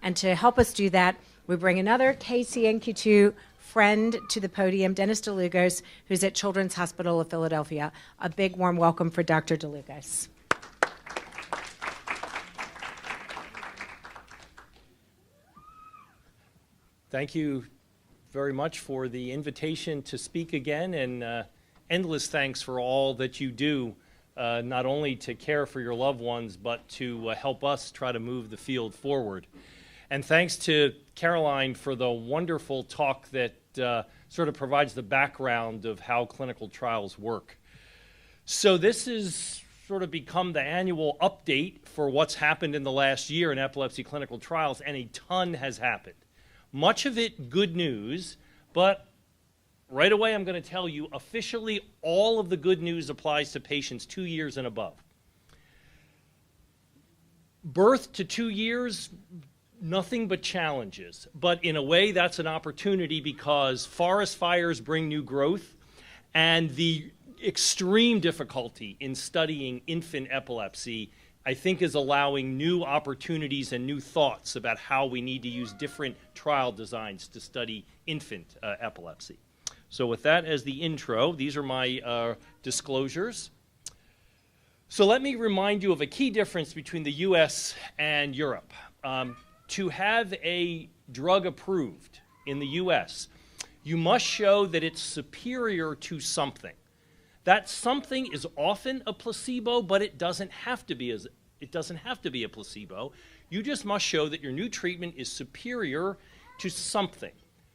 And to help us do that, we bring another KCNQ2 friend to the podium, Dennis DeLugos, who's at Children's Hospital of Philadelphia. A big warm welcome for Dr. DeLugos. Thank you very much for the invitation to speak again, and endless thanks for all that you do, not only to care for your loved ones, but to help us try to move the field forward. And thanks to Caroline for the wonderful talk that sort of provides the background of how clinical trials work. So this has sort of become the annual update for what's happened in the last year in epilepsy clinical trials, and a ton has happened. Much of it good news, but right away I'm going to tell you officially all of the good news applies to patients 2 years and above. Birth to 2 years, nothing but challenges, but in a way that's an opportunity because forest fires bring new growth, and the extreme difficulty in studying infant epilepsy, I think, is allowing new opportunities and new thoughts about how we need to use different trial designs to study infant epilepsy. So with that as the intro, these are my disclosures. So let me remind you of a key difference between the US and Europe. To have a drug approved in the US, you must show that it's superior to something. That something is often a placebo, but it doesn't have to be a placebo. You just must show that your new treatment is superior to something.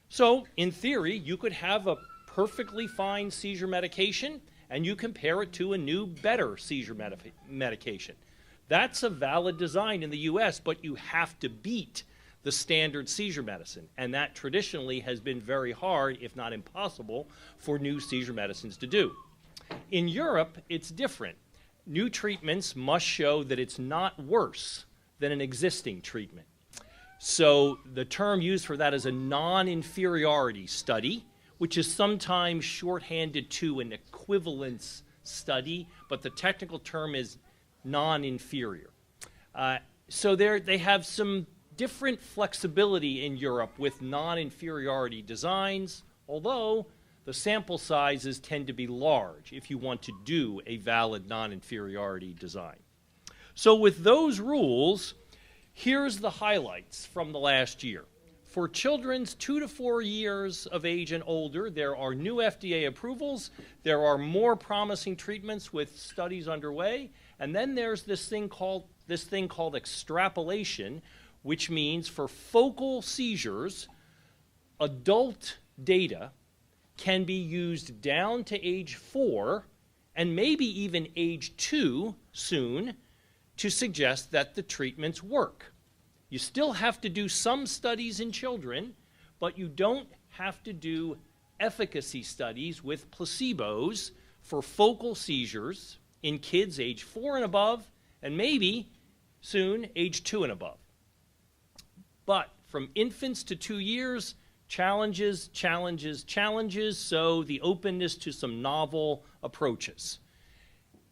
So, in theory, you could have a perfectly fine seizure medication, and you compare it to a new, better seizure medication. That's a valid design in the US, but you have to beat the standard seizure medicine, and that traditionally has been very hard, if not impossible, for new seizure medicines to do. In Europe, it's different. New treatments must show that it's not worse than an existing treatment. So the term used for that is a non-inferiority study, which is sometimes shorthanded to an equivalence study, but the technical term is non-inferior. So they have some different flexibility in Europe with non-inferiority designs, although the sample sizes tend to be large if you want to do a valid non-inferiority design. So with those rules, here's the highlights from the last year. For children's 2 to 4 years of age and older, there are new FDA approvals, there are more promising treatments with studies underway, and then there's this thing called extrapolation, which means for focal seizures, adult data can be used down to age 4 and maybe even age 2 soon to suggest that the treatments work. You still have to do some studies in children, but you don't have to do efficacy studies with placebos for focal seizures in kids age 4 and above, and maybe soon age 2 and above. But from infants to 2 years, challenges, so the openness to some novel approaches.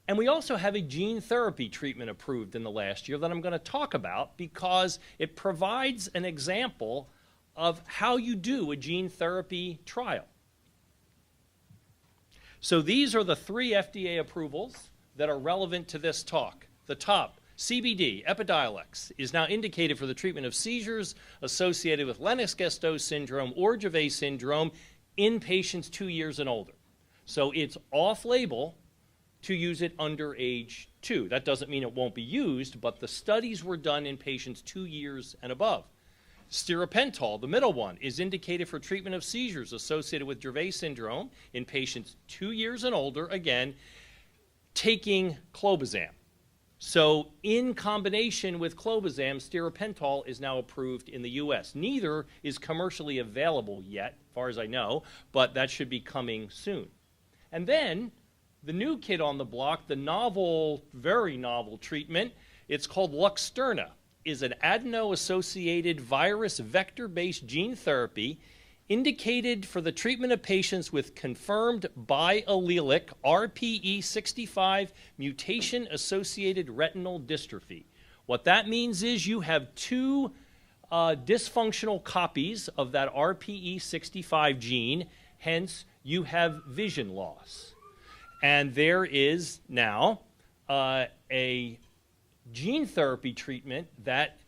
And we also have a gene therapy treatment approved in the last year that I'm going to talk about because it provides an example of how you do a gene therapy trial. So these are the 3 FDA approvals that are relevant to this talk. The top, CBD, Epidiolex, is now indicated for the treatment of seizures associated with Lennox-Gastaut syndrome or Dravet syndrome in patients 2 years and older. So it's off-label to use it under age 2. That doesn't mean it won't be used, but the studies were done in patients 2 years and above. Stiripentol, the middle one, is indicated for treatment of seizures associated with Dravet syndrome in patients 2 years and older, again, taking clobazam. So in combination with clobazam, stiripentol is now approved in the U.S. Neither is commercially available yet, as far as I know, but that should be coming soon. And then the new kid on the block, the novel, very novel treatment, it's called Luxturna, is an adeno-associated virus vector-based gene therapy indicated for the treatment of patients with confirmed biallelic RPE65 mutation-associated retinal dystrophy. What that means is you have 2 dysfunctional copies of that RPE65 gene, hence you have vision loss. And there is now a gene therapy treatment that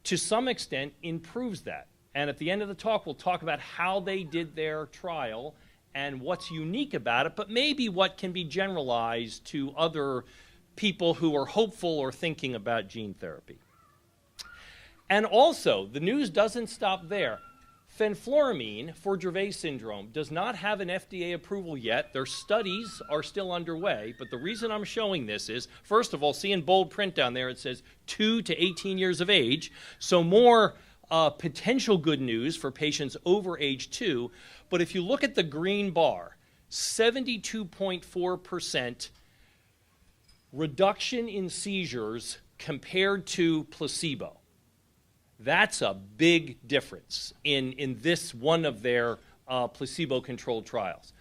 to some extent improves that. And at the end of the talk, we'll talk about how they did their trial and what's unique about it, but maybe what can be generalized to other people who are hopeful or thinking about gene therapy. And also, the news doesn't stop there. Fenfluramine for Dravet syndrome does not have an FDA approval yet. Their studies are still underway, but the reason I'm showing this is, first of all, see in bold print down there, it says 2 to 18 years of age, so more potential good news for patients over age 2. But if you look at the green bar, 72.4% reduction in seizures compared to placebo. That's a big difference in this one of their placebo-controlled trials.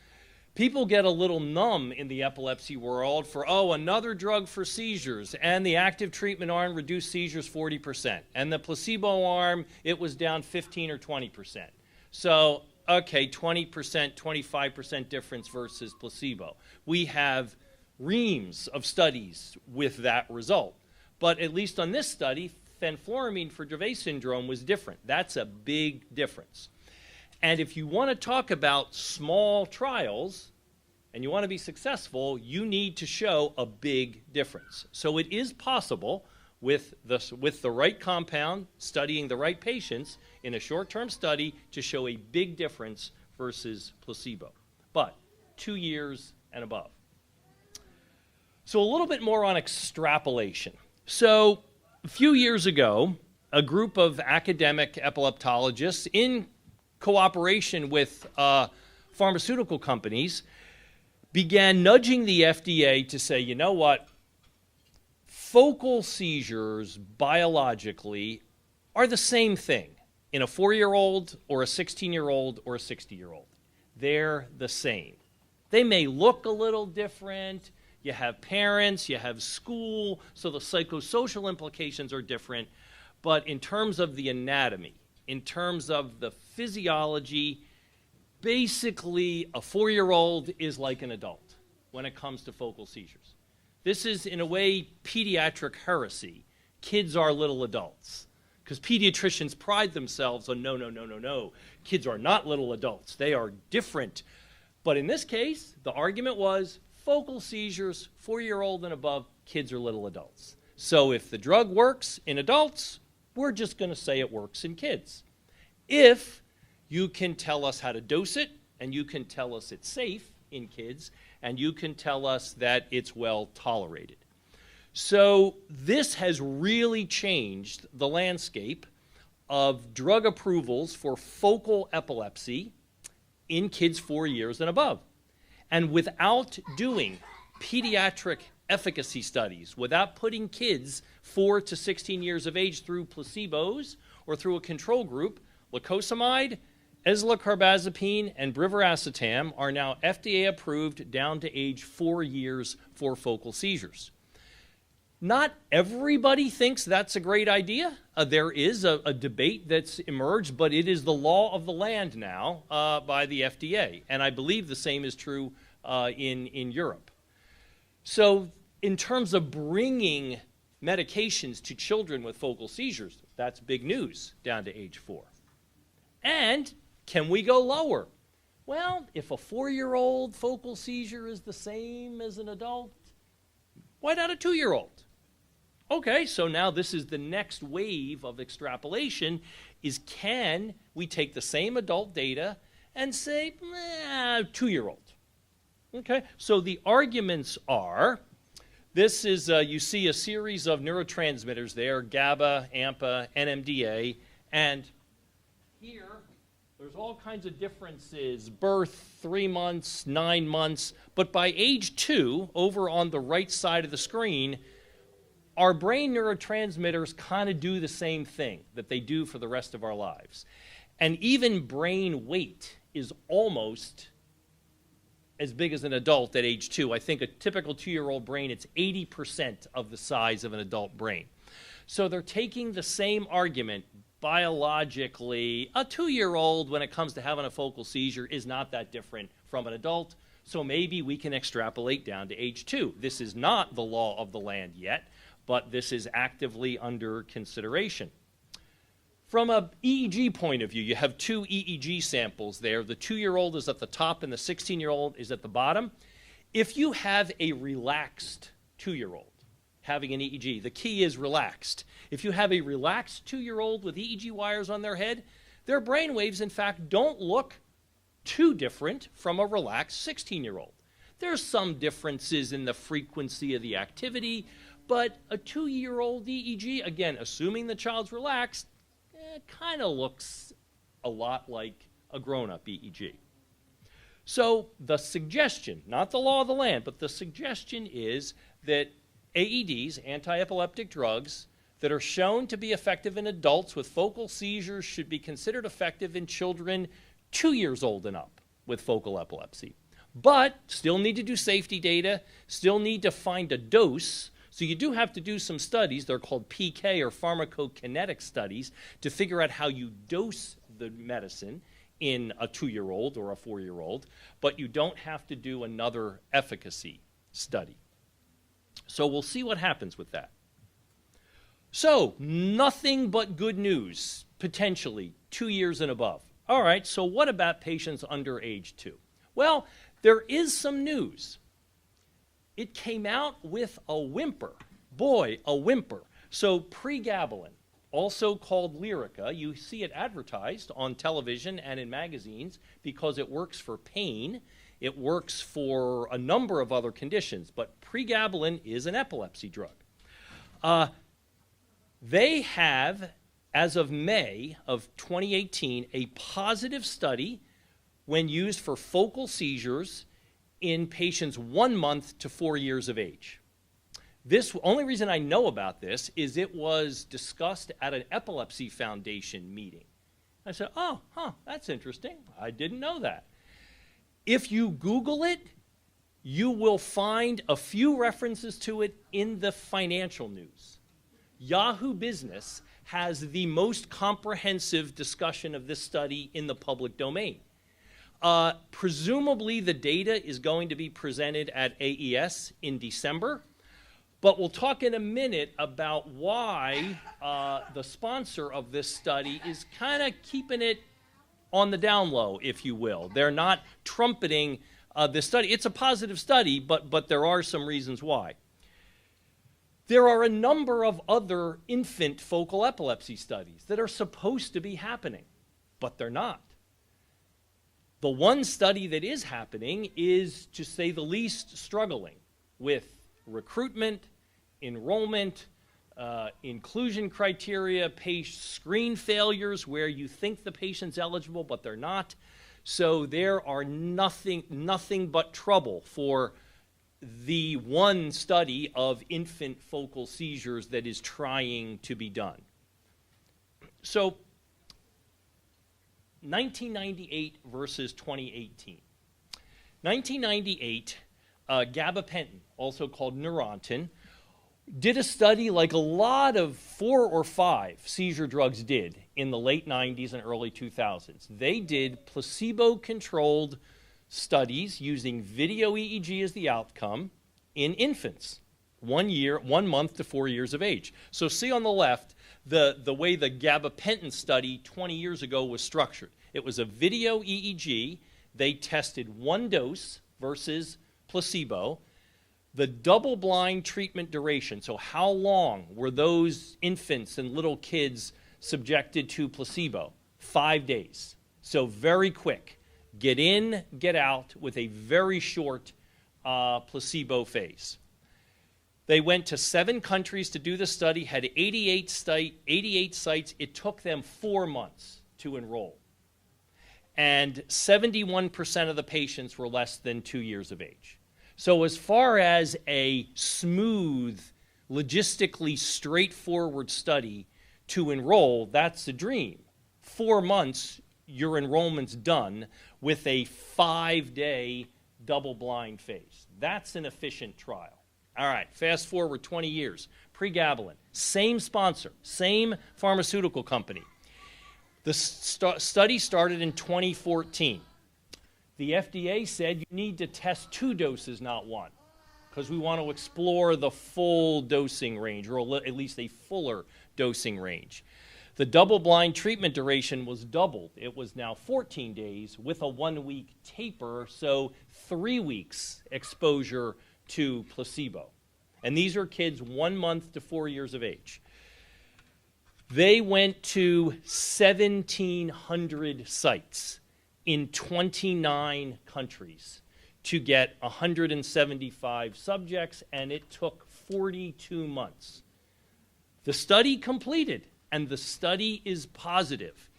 People get a little numb in the epilepsy world for, oh, another drug for seizures, and the active treatment arm reduced seizures 40%, and the placebo arm, it was down 15 or 20%. So, okay, 20%, 25% difference versus placebo. We have reams of studies with that result. But at least on this study, fenfluramine for Dravet syndrome was different. That's a big difference. And if you want to talk about small trials and you want to be successful, you need to show a big difference. So it is possible with the right compound, studying the right patients in a short-term study to show a big difference versus placebo. But 2 years and above. So a little bit more on extrapolation. So a few years ago, a group of academic epileptologists in cooperation with pharmaceutical companies began nudging the FDA to say, you know what, focal seizures biologically are the same thing in a 4-year-old or a 16-year-old or a 60-year-old. They're the same. They may look a little different. You have parents, you have school, so the psychosocial implications are different. But in terms of the anatomy, in terms of the physiology, basically a 4-year-old is like an adult when it comes to focal seizures. This is, in a way, pediatric heresy. Kids are little adults. Because pediatricians pride themselves on no. Kids are not little adults. They are different. But in this case, the argument was focal seizures, 4-year-old and above, kids are little adults. So if the drug works in adults, we're just going to say it works in kids. If you can tell us how to dose it, and you can tell us it's safe in kids, and you can tell us that it's well tolerated. So this has really changed the landscape of drug approvals for focal epilepsy in kids 4 years and above. And without doing pediatric efficacy studies, without putting kids 4 to 16 years of age through placebos or through a control group, lacosamide, esclarcarbazepine, and brivaracetam are now FDA approved down to age 4 years for focal seizures. Not everybody thinks that's a great idea. There is a debate that's emerged, but it is the law of the land now by the FDA. And I believe the same is true in Europe. So in terms of bringing medications to children with focal seizures, that's big news down to age 4. And can we go lower? Well, if a 4-year-old focal seizure is the same as an adult, why not a 2-year-old? Okay, so now this is the next wave of extrapolation, is can we take the same adult data and say, 2-year-old? Okay, so the arguments are, this is, you see a series of neurotransmitters there, GABA, AMPA, NMDA, and here, there's all kinds of differences, birth, 3 months, 9 months, but by age 2, over on the right side of the screen, our brain neurotransmitters kind of do the same thing that they do for the rest of our lives. And even brain weight is almost as big as an adult at age 2. I think a typical 2-year-old brain, it's 80% of the size of an adult brain. So they're taking the same argument, biologically, a 2-year-old, when it comes to having a focal seizure, is not that different from an adult. So maybe we can extrapolate down to age 2. This is not the law of the land yet, but this is actively under consideration. From a EEG point of view, you have 2 EEG samples there. The 2-year-old is at the top and the 16-year-old is at the bottom. If you have a relaxed 2-year-old having an EEG, the key is relaxed. If you have a relaxed 2-year-old with EEG wires on their head, their brain waves, in fact, don't look too different from a relaxed 16-year-old. There's some differences in the frequency of the activity, but a 2-year-old EEG, again, assuming the child's relaxed, kind of looks a lot like a grown-up EEG. So the suggestion, not the law of the land, but the suggestion is that AEDs, anti-epileptic drugs, that are shown to be effective in adults with focal seizures should be considered effective in children 2 years old and up with focal epilepsy. But still need to do safety data, still need to find a dose. So you do have to do some studies. They're called PK or pharmacokinetic studies to figure out how you dose the medicine in a 2-year-old or a 4-year-old, but you don't have to do another efficacy study. So we'll see what happens with that. So nothing but good news, potentially 2 years and above. All right, so what about patients under age 2? Well, there is some news. It came out with a whimper. Boy, a whimper. So pregabalin, also called Lyrica, you see it advertised on television and in magazines because it works for pain. It works for a number of other conditions, but pregabalin is an epilepsy drug. They have, as of May of 2018, a positive study when used for focal seizures in patients 1 month to 4 years of age. This, only reason I know about this is it was discussed at an Epilepsy Foundation meeting. I said, that's interesting. I didn't know that. If you Google it, you will find a few references to it in the financial news. Yahoo Business has the most comprehensive discussion of this study in the public domain. Presumably, the data is going to be presented at AES in December, but we'll talk in a minute about why the sponsor of this study is kind of keeping it on the down low, if you will. They're not trumpeting this study. It's a positive study, but there are some reasons why. There are a number of other infant focal epilepsy studies that are supposed to be happening, but they're not. The one study that is happening is, to say the least, struggling with recruitment, enrollment, inclusion criteria, screen failures where you think the patient's eligible but they're not. So there are nothing but trouble for the one study of infant focal seizures that is trying to be done. So 1998 versus 2018. 1998, gabapentin, also called Neurontin, did a study like a lot of 4 or 5 seizure drugs did in the late 90s and early 2000s. They did placebo-controlled studies using video EEG as the outcome in infants, 1 month to 4 years of age. So see on the left the way the gabapentin study 20 years ago was structured. It was a video EEG. They tested 1 dose versus placebo. The double-blind treatment duration, so how long were those infants and little kids subjected to placebo? 5 days. So very quick. Get in, get out with a very short placebo phase. They went to 7 countries to do the study, had 88 sites. It took them 4 months to enroll. And 71% of the patients were less than 2 years of age. So as far as a smooth, logistically straightforward study to enroll, that's a dream. 4 months, your enrollment's done with a 5-day double-blind phase. That's an efficient trial. All right, fast forward 20 years. Pregabalin, same sponsor, same pharmaceutical company. The study started in 2014. The FDA said you need to test 2 doses, not 1, because we want to explore the full dosing range, or at least a fuller dosing range. The double-blind treatment duration was doubled. It was now 14 days with a 1-week taper, so 3 weeks exposure to placebo. And these are kids 1 month to 4 years of age. They went to 1,700 sites in 29 countries to get 175 subjects, and it took 42 months. The study completed, and the study is positive,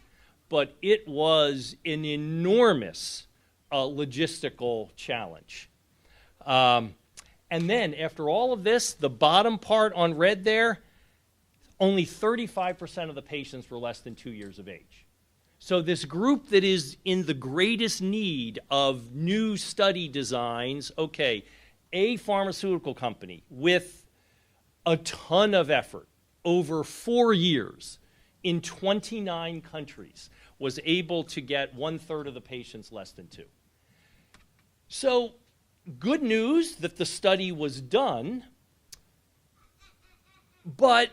but it was an enormous logistical challenge. And then, after all of this, the bottom part on red there, only 35% of the patients were less than 2 years of age. So this group that is in the greatest need of new study designs, okay, a pharmaceutical company with a ton of effort over 4 years in 29 countries was able to get 1/3 of the patients less than 2. So good news that the study was done, but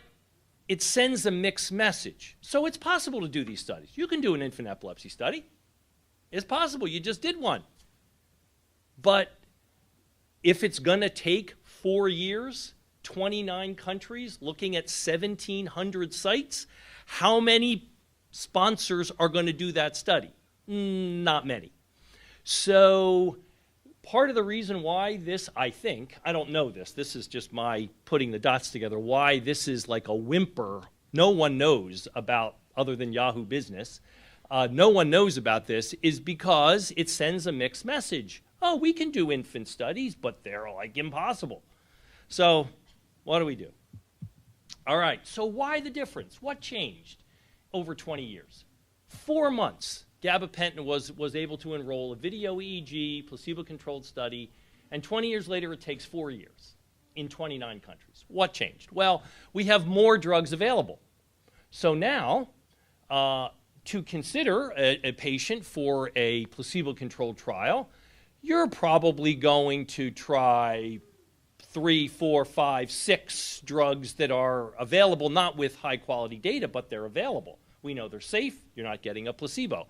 it sends a mixed message. So it's possible to do these studies. You can do an infant epilepsy study. It's possible. You just did one. But if it's going to take 4 years, 29 countries, looking at 1,700 sites, how many sponsors are going to do that study? Not many. So part of the reason why this, I think, I don't know this is just my putting the dots together, why this is like a whimper, no one knows about, other than Yahoo Business, no one knows about this, is because it sends a mixed message. Oh, we can do infant studies, but they're like impossible. So what do we do? All right, so why the difference? What changed over 20 years? 4 months. Gabapentin was able to enroll a video EEG, placebo-controlled study, and 20 years later it takes 4 years in 29 countries. What changed? Well, we have more drugs available. So now, to consider a patient for a placebo-controlled trial, you're probably going to try 3, 4, 5, 6 drugs that are available, not with high-quality data, but they're available. We know they're safe. You're not getting a placebo.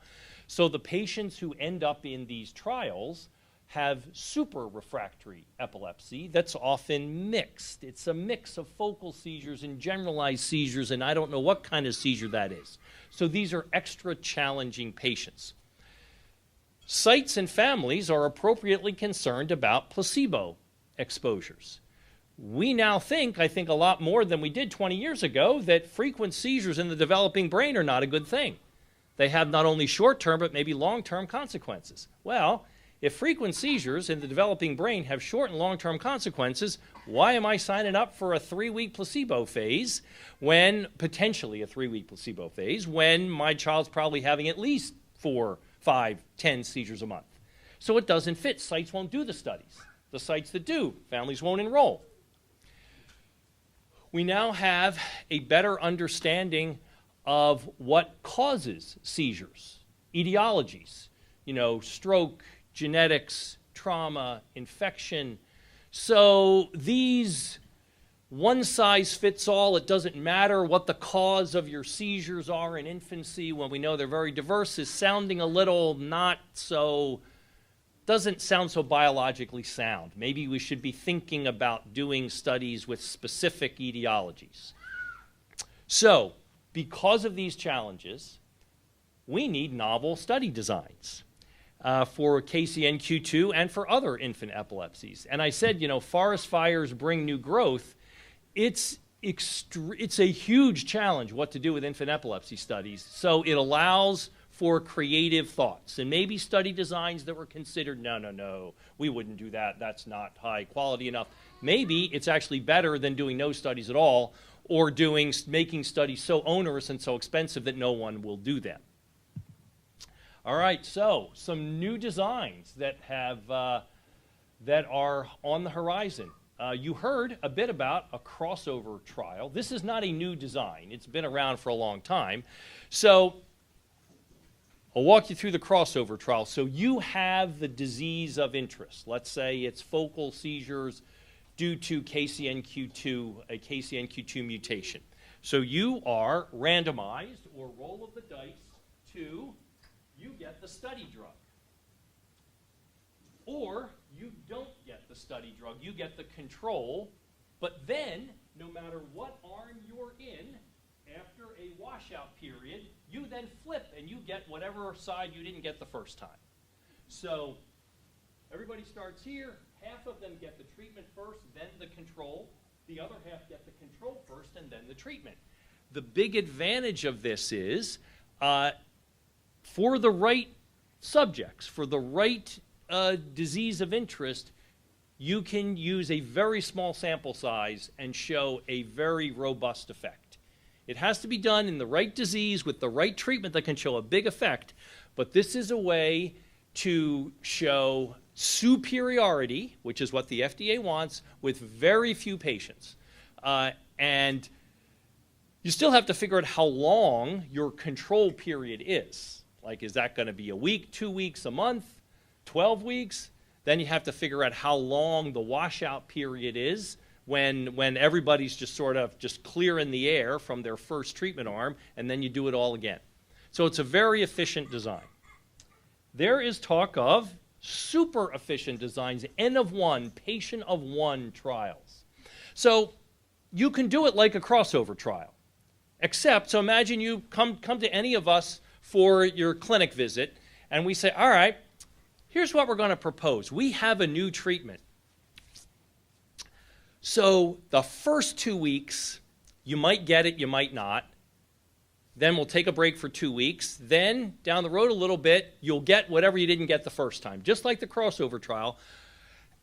So the patients who end up in these trials have super refractory epilepsy that's often mixed. It's a mix of focal seizures and generalized seizures, and I don't know what kind of seizure that is. So these are extra challenging patients. Sites and families are appropriately concerned about placebo exposures. We now think, I think a lot more than we did 20 years ago, that frequent seizures in the developing brain are not a good thing. They have not only short-term, but maybe long-term consequences. Well, if frequent seizures in the developing brain have short and long-term consequences, why am I signing up for a 3-week placebo phase when, potentially a 3-week placebo phase, when my child's probably having at least 4, 5, 10 seizures a month? So it doesn't fit. Sites won't do the studies. The sites that do, families won't enroll. We now have a better understanding of what causes seizures, etiologies, stroke, genetics, trauma, infection. So these one-size-fits-all, it doesn't matter what the cause of your seizures are in infancy when we know they're very diverse, is sounding a little doesn't sound so biologically sound. Maybe we should be thinking about doing studies with specific etiologies. So, because of these challenges, we need novel study designs for KCNQ2 and for other infant epilepsies. And I said, forest fires bring new growth. It's a huge challenge what to do with infant epilepsy studies. So it allows for creative thoughts and maybe study designs that were considered, no, we wouldn't do that. That's not high quality enough. Maybe it's actually better than doing no studies at all, or making studies so onerous and so expensive that no one will do them. All right, so some new designs that are on the horizon. You heard a bit about a crossover trial. This is not a new design. It's been around for a long time. So I'll walk you through the crossover trial. So you have the disease of interest. Let's say it's focal seizures due to KCNQ2, a KCNQ2 mutation. So you are randomized, or roll of the dice, to you get the study drug. Or you don't get the study drug, you get the control, but then, no matter what arm you're in, after a washout period, you then flip and you get whatever side you didn't get the first time. So everybody starts here, half of them get the treatment first, then the control. The other half get the control first and then the treatment. The big advantage of this is, for the right subjects, for the right disease of interest, you can use a very small sample size and show a very robust effect. It has to be done in the right disease with the right treatment that can show a big effect, but this is a way to show superiority, which is what the FDA wants, with very few patients. And you still have to figure out how long your control period is. Like, is that going to be a week, 2 weeks, a month, 12 weeks? Then you have to figure out how long the washout period is when everybody's just sort of just clear in the air from their first treatment arm, and then you do it all again. So it's a very efficient design. There is talk of super efficient designs, N of 1, patient of 1 trials. So you can do it like a crossover trial, except, so imagine you come to any of us for your clinic visit, and we say, all right, here's what we're going to propose. We have a new treatment. So the first 2 weeks, you might get it, you might not. Then we'll take a break for 2 weeks. Then down the road a little bit, you'll get whatever you didn't get the first time, just like the crossover trial.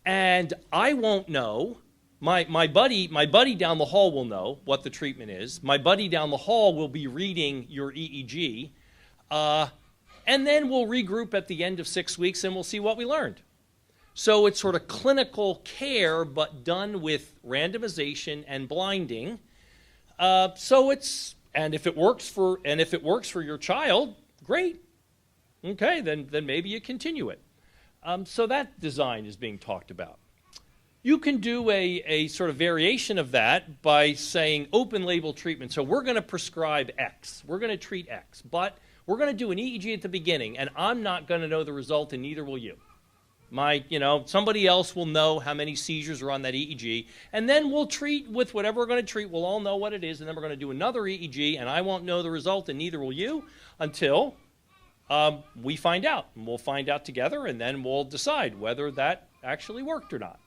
And I won't know. My buddy down the hall will know what the treatment is. My buddy down the hall will be reading your EEG. And then we'll regroup at the end of 6 weeks and we'll see what we learned. So it's sort of clinical care, but done with randomization and blinding. And if it works for your child, great. Okay, then maybe you continue it. So that design is being talked about. You can do a sort of variation of that by saying open label treatment. So we're going to prescribe X. We're going to treat X, but we're going to do an EEG at the beginning, and I'm not going to know the result, and neither will you. Somebody else will know how many seizures are on that EEG, and then we'll treat with whatever we're going to treat. We'll all know what it is, and then we're going to do another EEG, and I won't know the result, and neither will you, until we find out. And we'll find out together, and then we'll decide whether that actually worked or not.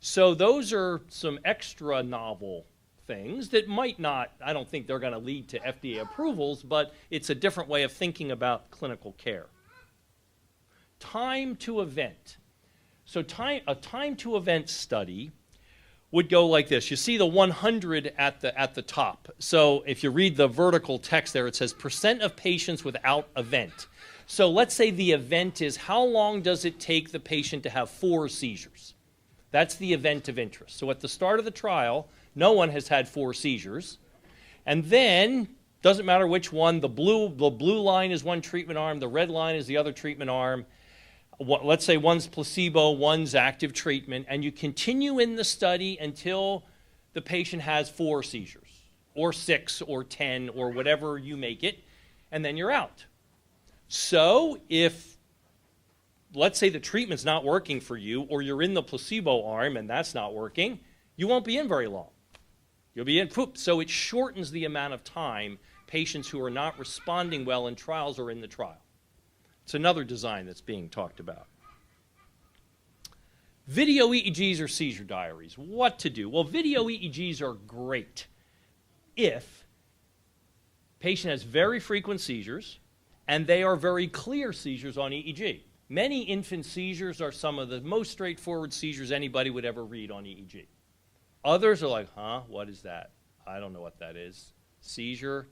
So those are some extra novel things that might not, I don't think they're going to lead to FDA approvals, but it's a different way of thinking about clinical care. Time to event. So a time to event study would go like this. You see the 100 at the top. So if you read the vertical text there, it says % of patients without event. So let's say the event is how long does it take the patient to have 4 seizures? That's the event of interest. So at the start of the trial, no one has had 4 seizures. And then, doesn't matter which one, the blue line is one treatment arm, the red line is the other treatment arm. Let's say one's placebo, one's active treatment, and you continue in the study until the patient has 4 seizures, or 6, or 10, or whatever you make it, and then you're out. So if, let's say the treatment's not working for you, or you're in the placebo arm and that's not working, you won't be in very long. You'll be in, poop. So it shortens the amount of time patients who are not responding well in trials are in the trial. It's another design that's being talked about. Video EEGs or seizure diaries. What to do? Well, video EEGs are great if patient has very frequent seizures and they are very clear seizures on EEG. Many infant seizures are some of the most straightforward seizures anybody would ever read on EEG. Others are like, what is that? I don't know what that is. Seizure,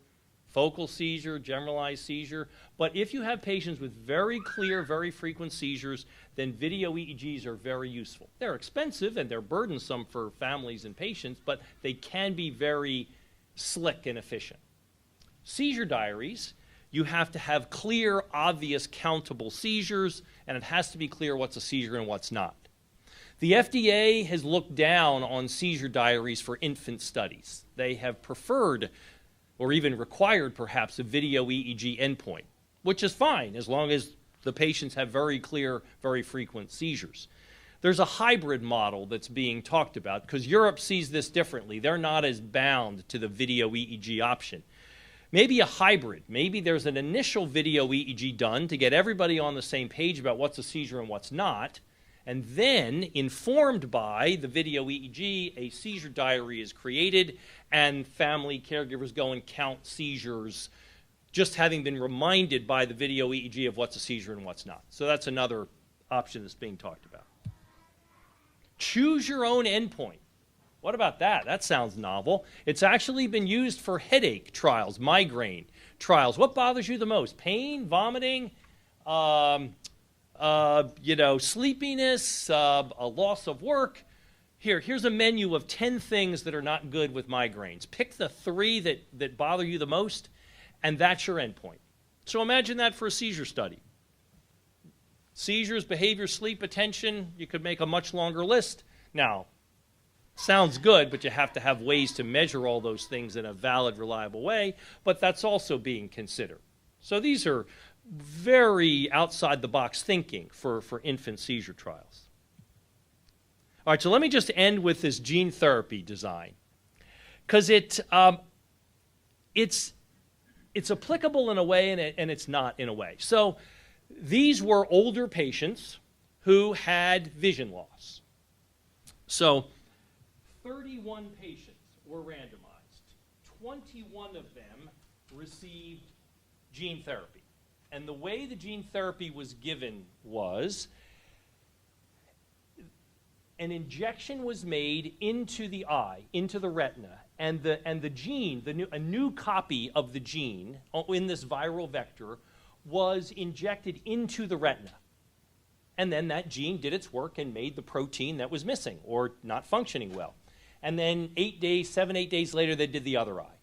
focal seizure, generalized seizure. But if you have patients with very clear, very frequent seizures, then video EEGs are very useful. They're expensive and they're burdensome for families and patients, but they can be very slick and efficient. Seizure diaries, You have to have clear, obvious, countable seizures, and it has to be clear what's a seizure and what's not. The FDA has looked down on seizure diaries for infant studies. They have preferred, or even required perhaps, a video EEG endpoint, which is fine as long as the patients have very clear, very frequent seizures. There's a hybrid model that's being talked about because Europe sees this differently. They're not as bound to the video EEG option. Maybe a hybrid. Maybe there's an initial video EEG done to get everybody on the same page about what's a seizure and what's not, and then, informed by the video EEG, a seizure diary is created, and family caregivers go and count seizures, just having been reminded by the video EEG of what's a seizure and what's not. So that's another option that's being talked about. Choose your own endpoint. What about that? That sounds novel. It's actually been used for headache trials, migraine trials. What bothers you the most? Pain, vomiting, sleepiness, a loss of work. Here's a menu of 10 things that are not good with migraines. Pick the 3 that bother you the most, and that's your endpoint. So imagine that for a seizure study. Seizures, behavior, sleep, attention, you could make a much longer list. Now, sounds good, but you have to have ways to measure all those things in a valid, reliable way, but that's also being considered. So these are very outside-the-box thinking for infant seizure trials. All right, so let me just end with this gene therapy design, because it's applicable in a way and it's not in a way. So these were older patients who had vision loss. So 31 patients were randomized. 21 of them received gene therapy. And the way the gene therapy was given was an injection was made into the eye, into the retina, and the gene, a new copy of the gene in this viral vector was injected into the retina. And then that gene did its work and made the protein that was missing or not functioning well. And then 7, 8 days later, they did the other eye.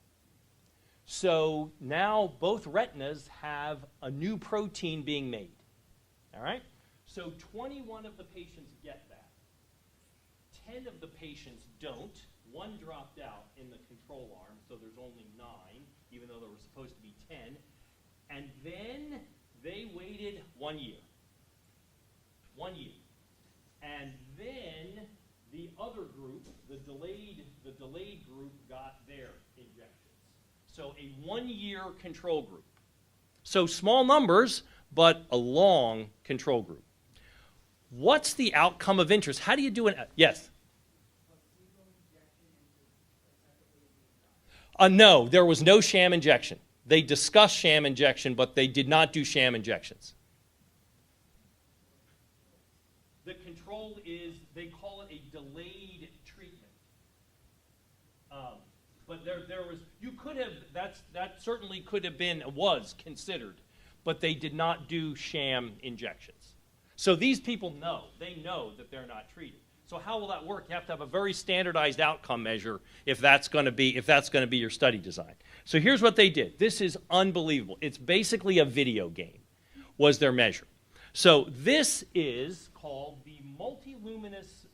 So now both retinas have a new protein being made. All right? So 21 of the patients get that. 10 of the patients don't. 1 dropped out in the control arm, so there's only 9, even though there were supposed to be 10. And then they waited 1 year. 1 year. And then the other group, the delayed group, got their injections. So a 1-year control group. So small numbers, but a long control group. What's the outcome of interest? How do you do it? Yes? No, there was no sham injection. They discussed sham injection, but they did not do sham injections. The control is, they call it a delayed treatment. But there was, you could have, that certainly could have been, was considered, but they did not do sham injections. So these people know, they know that they're not treated. So how will that work? You have to have a very standardized outcome measure if that's going to be your study design. So here's what they did. This is unbelievable. It's basically a video game, was their measure. So this is called the multiluminance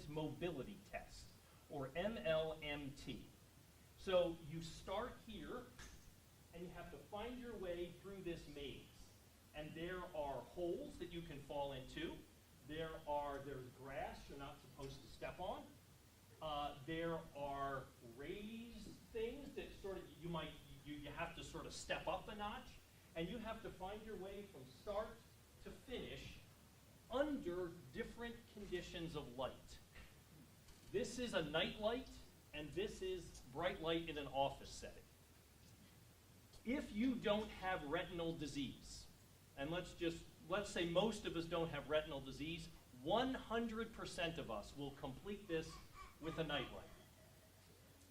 mobility test, or MLMT. So you start here, and you have to find your way through this maze. And there are holes that you can fall into. There's grass you're not supposed to step on. There are raised things that sort of you have to sort of step up a notch, and you have to find your way from start to finish under different conditions of light. This is a night light, and this is bright light in an office setting. If you don't have retinal disease, and let's say most of us don't have retinal disease, 100% of us will complete this with a night light.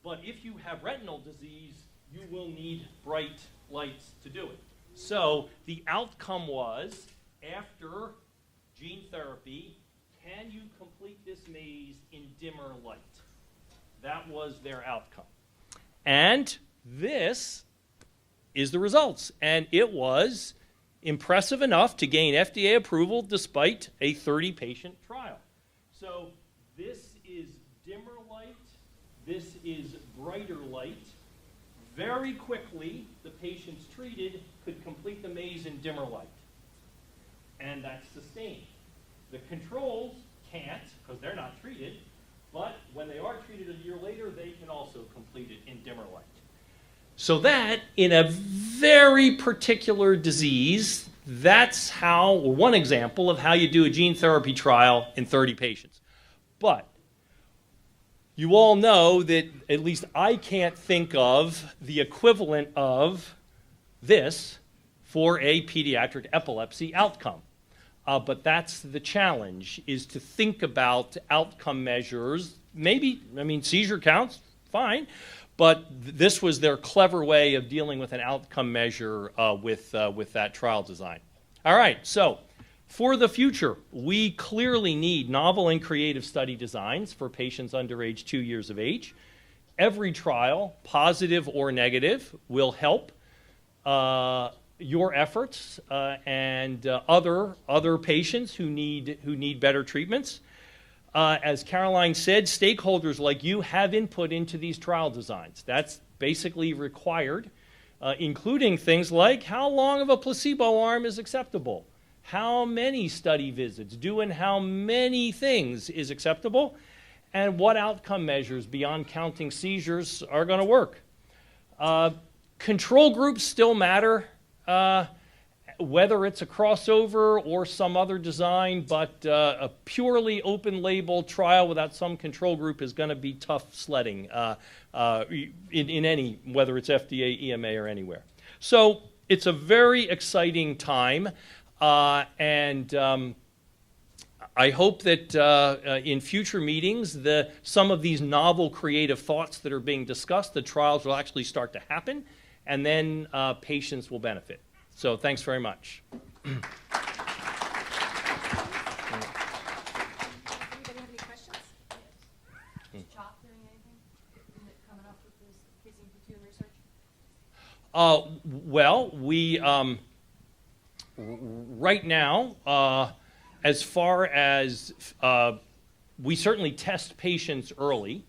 But if you have retinal disease, you will need bright lights to do it. So the outcome was, after gene therapy, can you complete this maze in dimmer light? That was their outcome. And this is the results. And it was impressive enough to gain FDA approval despite a 30-patient trial. So this is dimmer light. This is brighter light. Very quickly, the patients treated could complete the maze in dimmer light. And that's sustained. The controls can't, because they're not treated, but when they are treated a year later, they can also complete it in dimmer light. So that, in a very particular disease, that's how, one example of how you do a gene therapy trial in 30 patients. But you all know that at least I can't think of the equivalent of this for a pediatric epilepsy outcome. But that's the challenge, is to think about outcome measures. Maybe, seizure counts, fine, but this was their clever way of dealing with an outcome measure with that trial design. All right, so for the future, we clearly need novel and creative study designs for patients under age 2 years of age. Every trial, positive or negative, will help your efforts and other patients who need better treatments. As Caroline said, stakeholders like you have input into these trial designs. That's basically required, including things like how long of a placebo arm is acceptable, how many study visits, doing how many things is acceptable, and what outcome measures beyond counting seizures are going to work. Control groups still matter. Whether it's a crossover or some other design, but a purely open label trial without some control group is going to be tough sledding in any, whether it's FDA, EMA, or anywhere. So it's a very exciting time, and I hope that in future meetings, some of these novel creative thoughts that are being discussed, the trials will actually start to happen, and then patients will benefit. So thanks very much. Anybody have any questions? Is CHOP doing anything? Isn't it coming up with this KCNQ2 research? Well, we right now, as far as we certainly test patients early.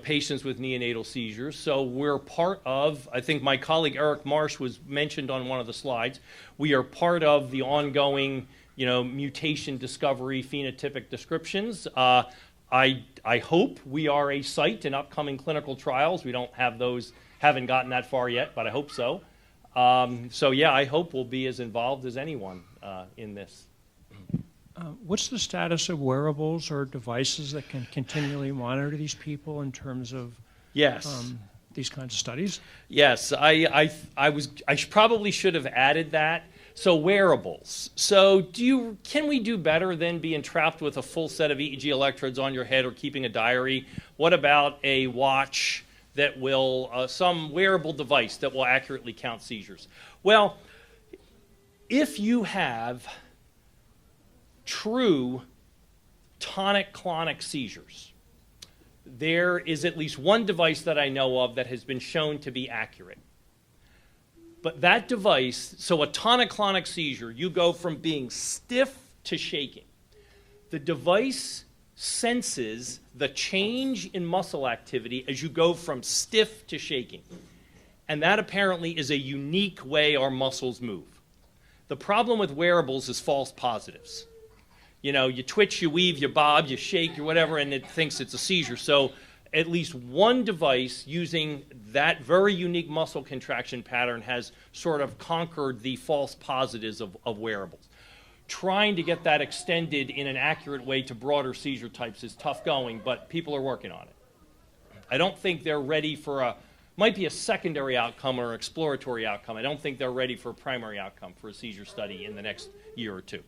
Patients with neonatal seizures. So we're part of, I think my colleague Eric Marsh was mentioned on one of the slides, we are part of the ongoing, mutation discovery phenotypic descriptions. I hope we are a site in upcoming clinical trials. We don't have those, haven't gotten that far yet, but I hope so. So yeah, I hope we'll be as involved as anyone in this. What's the status of wearables or devices that can continually monitor these people in terms of these kinds of studies? Yes, I probably should have added that. So wearables. So can we do better than being trapped with a full set of EEG electrodes on your head or keeping a diary? What about a watch that will, some wearable device that will accurately count seizures? Well, if you have true tonic-clonic seizures, there is at least one device that I know of that has been shown to be accurate. But that device, so a tonic-clonic seizure, you go from being stiff to shaking. The device senses the change in muscle activity as you go from stiff to shaking. And that apparently is a unique way our muscles move. The problem with wearables is false positives. You twitch, you weave, you bob, you shake, or whatever, and it thinks it's a seizure. So at least one device using that very unique muscle contraction pattern has sort of conquered the false positives of wearables. Trying to get that extended in an accurate way to broader seizure types is tough going, but people are working on it. I don't think they're ready for might be a secondary outcome or exploratory outcome. I don't think they're ready for a primary outcome for a seizure study in the next year or two.